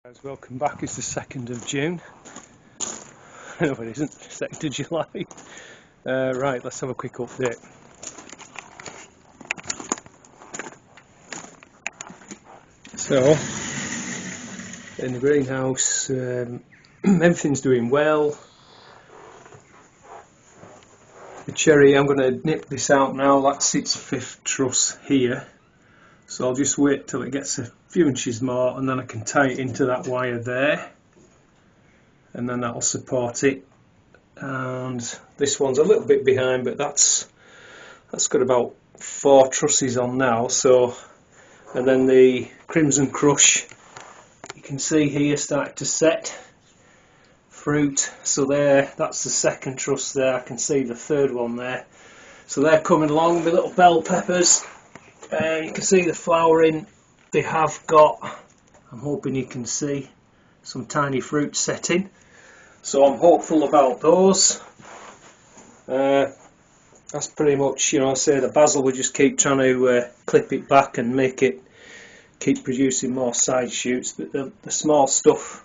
Guys, welcome back. It's the 2nd of June. No, it isn't. 2nd of July. Right, let's have a quick update. So, in the greenhouse, everything's doing well. The cherry, I'm going to nip this out now. That's its 5th truss here. So I'll just wait till it gets a few inches more, and then I can tie it into that wire there, and then that'll support it. And this one's a little bit behind, but that's got about 4 trusses on now. So, and then the Crimson Crush, you can see here, starting to set fruit. So there, that's the 2nd truss there. I can see the 3rd one there. So they're coming along with little bell peppers. You can see the flowering. They have got, I'm hoping you can see, some tiny fruit setting. So I'm hopeful about those. That's pretty much, I say the basil, we just keep trying to clip it back and make it keep producing more side shoots. But the small stuff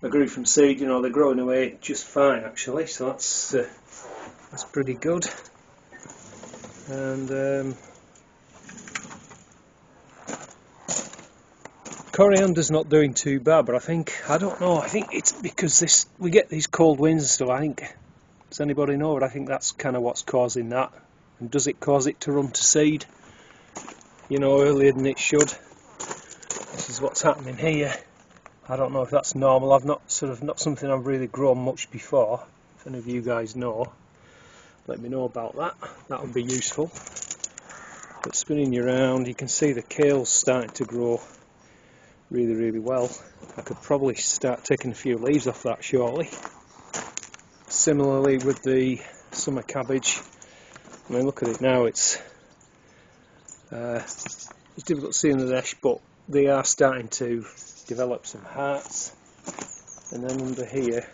I grew from seed, they're growing away just fine actually. So that's pretty good. And coriander's not doing too bad, but I don't know, I think it's because we get these cold winds and stuff. Does anybody know? But I think that's kind of what's causing that. And does it cause it to run to seed, earlier than it should? This is what's happening here. I don't know if that's normal. I've not something I've really grown much before. If any of you guys know, let me know about that. That would be useful. But spinning you around, you can see the kale's starting to grow really, really well. I could probably start taking a few leaves off that shortly. Similarly with the summer cabbage. Look at it now. It's difficult to see in the dash, but they are starting to develop some hearts. And then under here,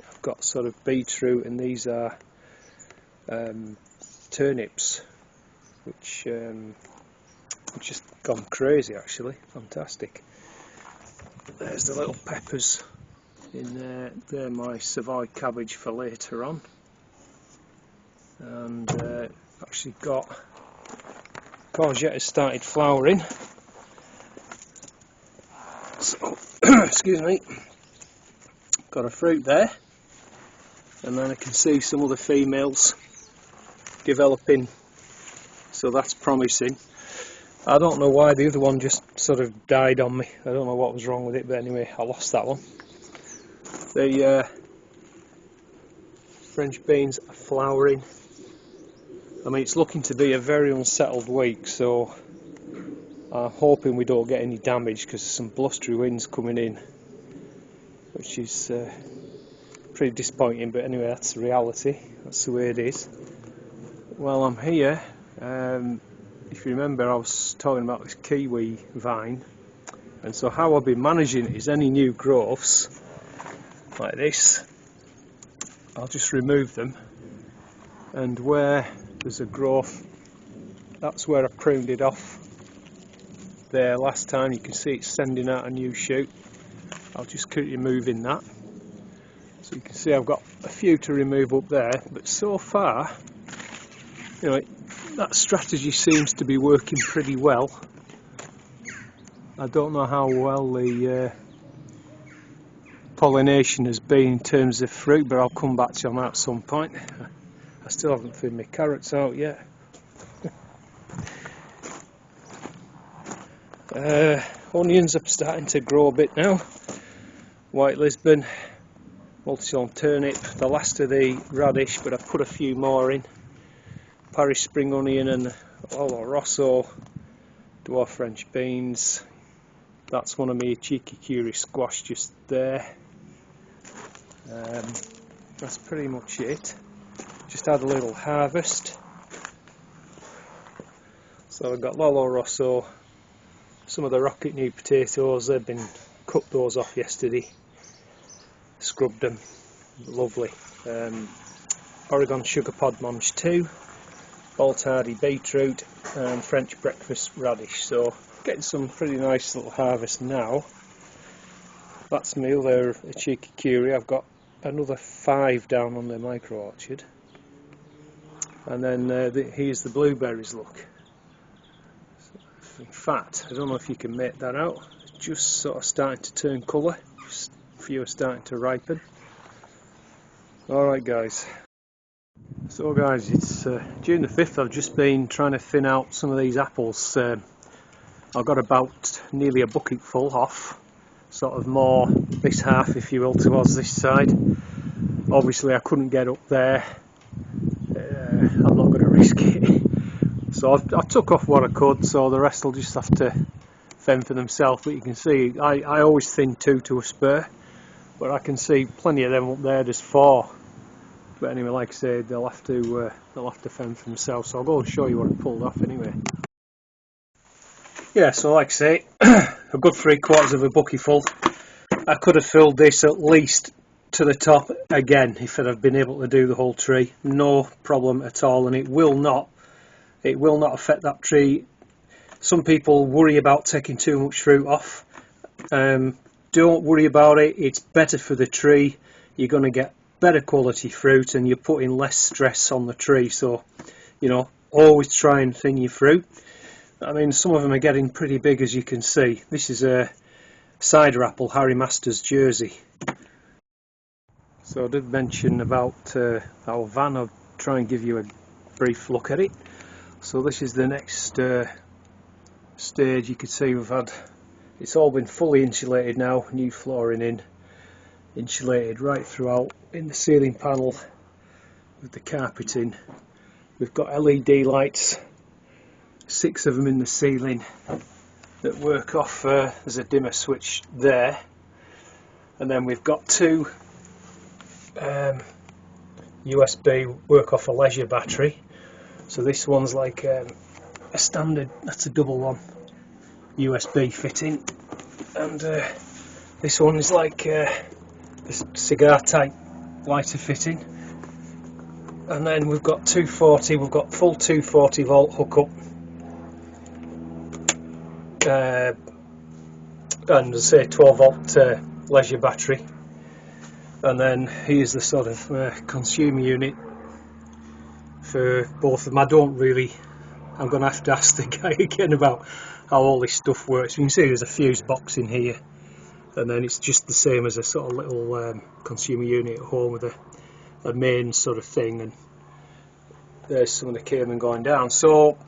I've got sort of beetroot, and these are turnips, which just gone crazy actually. Fantastic. There's the little peppers in there. They're my Savoy cabbage for later on. And actually got courgette has started flowering. So, excuse me. Got a fruit there, and then I can see some of the females developing. So that's promising. I don't know why the other one just sort of died on me. I don't know what was wrong with it, but anyway, I lost that one. The French beans are flowering. It's looking to be a very unsettled week, so I'm hoping we don't get any damage, because there's some blustery winds coming in, which is pretty disappointing, but anyway, that's the reality. That's the way it is. While I'm here, if you remember, I was talking about this kiwi vine, and so how I've been managing it is any new growths like this, I'll just remove them, and where there's a growth, that's where I pruned it off there last time. You can see it's sending out a new shoot. I'll just keep removing that. So you can see I've got a few to remove up there, but so far, that strategy seems to be working pretty well. I don't know how well the pollination has been in terms of fruit, but I'll come back to you on that at some point. I still haven't thinned my carrots out yet. Onions are starting to grow a bit now. White Lisbon, multi-zone turnip, the last of the radish, but I've put a few more in. Parish spring onion and Rosso, dwarf French beans. That's one of my cheeky curie squash just there. That's pretty much it. Just had a little harvest. So I've got Lolo Rosso, some of the rocket new potatoes. They've been cut those off yesterday, scrubbed them, lovely. Oregon sugar pod mange 2, Bolt Hardy beetroot, and French breakfast radish. So getting some pretty nice little harvest now. That's my other cheeky curie. I've got another 5 down on the micro orchard. And then here's the blueberries, look. In fact, I don't know if you can make that out. It's just sort of starting to turn colour. Just a few are starting to ripen. Alright guys. So guys, it's June the 5th. I've just been trying to thin out some of these apples. I've got about nearly a bucket full off. Sort of more this half, if you will, towards this side. Obviously I couldn't get up there. I'm not going to risk it. So I took off what I could, so the rest will just have to fend for themselves. But you can see I always thin 2 to a spur, but I can see plenty of them up there. There's 4. But anyway, like I said, they'll have to fend for themselves. So I'll go and show you what I pulled off anyway. Yeah, so like I say, a good 3/4 of a bucket full. I could have filled this at least to the top again if I'd have been able to do the whole tree. No problem at all, and it will not affect that tree. Some people worry about taking too much fruit off. Don't worry about it. It's better for the tree. You're going to get better quality fruit, and you're putting less stress on the tree. So, you know, always try and thin your fruit. I mean, some of them are getting pretty big, as you can see. This is a cider apple, Harry Masters Jersey. So I did mention about our van. I'll try and give you a brief look at it. So this is the next stage. You can see it's all been fully insulated now, new flooring in, insulated right throughout in the ceiling panel with the carpeting. We've got LED lights, 6 of them in the ceiling that work off, there's a dimmer switch there, and then we've got 2 USB work off a leisure battery. So this one's like a standard, that's a double one USB fitting, and this one is like this cigar type lighter fitting. And then we've got 240, we've got full 240 volt hookup, and as I say, 12 volt leisure battery. And then here's the sort of consumer unit for both of them. I'm going to have to ask the guy again about how all this stuff works. You can see there's a fuse box in here, and then it's just the same as a sort of little consumer unit at home with a main sort of thing, and there's some of the cabling going down. So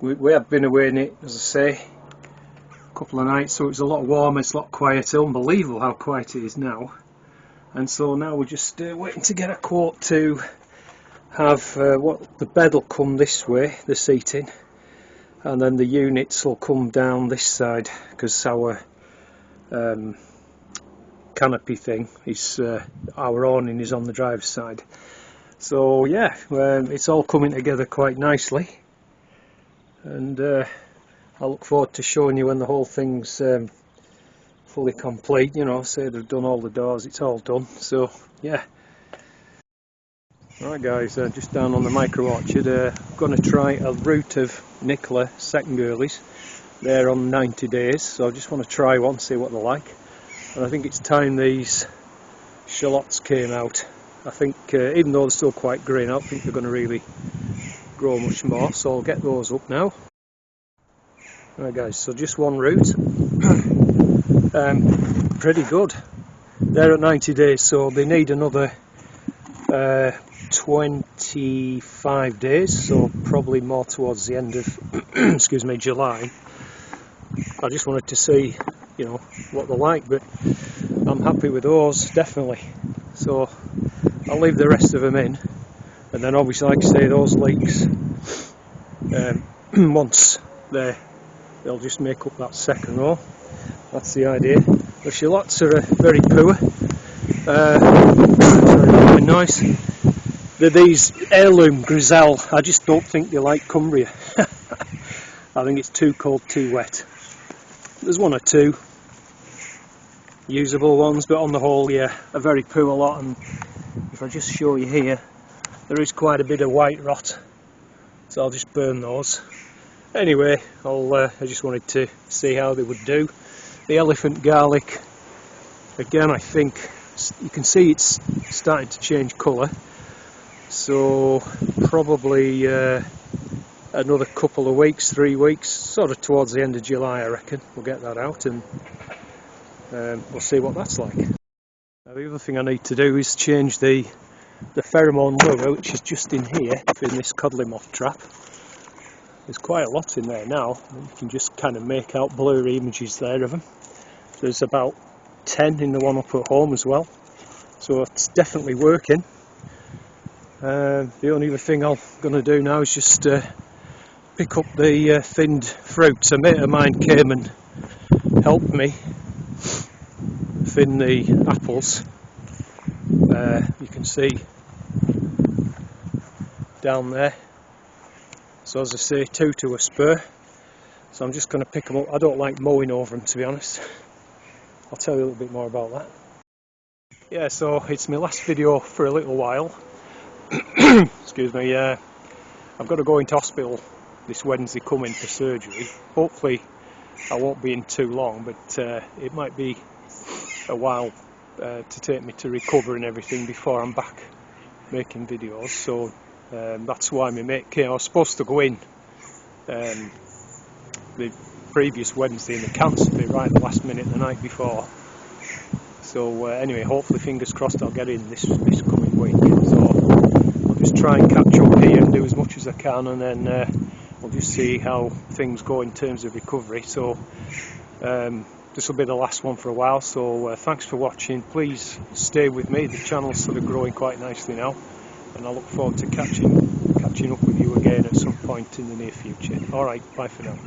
we have been away in it, as I say, a couple of nights, so it's a lot warmer, it's a lot quieter. Unbelievable how quiet it is now. And so now we're just waiting to get a quote to have the bed will come this way, the seating, and then the units will come down this side, because our canopy thing is our awning is on the driver's side. So yeah, it's all coming together quite nicely, and I look forward to showing you when the whole thing's fully complete. You know, say they've done all the doors, it's all done. So yeah. Right guys, just down on the micro orchard, I'm going to try a root of Nicola second girlies. They're on 90 days, so I just want to try one, see what they're like. And I think it's time these shallots came out. I think even though they're still quite green, I don't think they're going to really grow much more, so I'll get those up now. Right guys, so just one root. Pretty good. They're at 90 days, so they need another 25 days, so probably more towards the end of excuse me, July. I just wanted to see, you know, what they're like, but I'm happy with those, definitely. So I'll leave the rest of them in, and then obviously, like I say, those leeks, once they'll just make up that second row. That's the idea. The shallots are very poor. Sorry, noise. They're these heirloom Griselle. I just don't think they like Cumbria. I think it's too cold, too wet. There's 1 or 2 usable ones, but on the whole, yeah, a very poor lot. And if I just show you here, there is quite a bit of white rot, so I'll just burn those. Anyway, I just wanted to see how they would do. The elephant garlic, again, I think you can see it's starting to change colour, so probably another couple of weeks, 3 weeks, sort of towards the end of July I reckon we'll get that out, and we'll see what that's like. Now, the other thing I need to do is change the pheromone lure, which is just in here in this codling moth trap. There's quite a lot in there now, and you can just kind of make out blurry images there of them. There's about 10 in the one up at home as well, so it's definitely working. The only other thing I'm going to do now is just pick up the thinned fruits. A mate of mine came and helped me thin the apples. You can see down there, so as I say, 2 to a spur, so I'm just going to pick them up. I don't like mowing over them, to be honest. I'll tell you a little bit more about that. Yeah, so it's my last video for a little while. Excuse me. I've got to go into hospital this Wednesday coming for surgery. Hopefully I won't be in too long, but it might be a while to take me to recover and everything before I'm back making videos. So that's why my mate came. I was supposed to go in the previous Wednesday and they cancelled it right at the last minute the night before. So anyway, hopefully, fingers crossed, I'll get in this coming week. So I'll just try and catch up here and do as much as I can, and then we'll just see how things go in terms of recovery. So this will be the last one for a while, so thanks for watching. Please stay with me. The channel's sort of growing quite nicely now, and I look forward to catching up with you again at some point in the near future. Alright, bye for now.